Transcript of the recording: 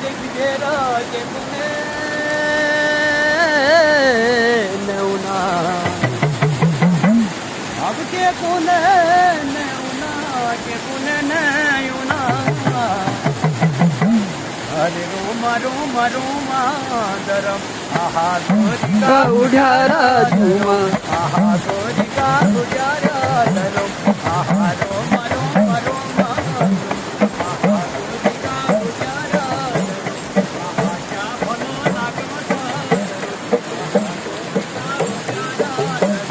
देख घेरा के पुणे नेउना अब के पुणे नेउना के पुणे नेउना अरे रोमा रोमा रोमा दरम आहा गोरी का उड्यारा झुमा आहा गोरी का उड्यारा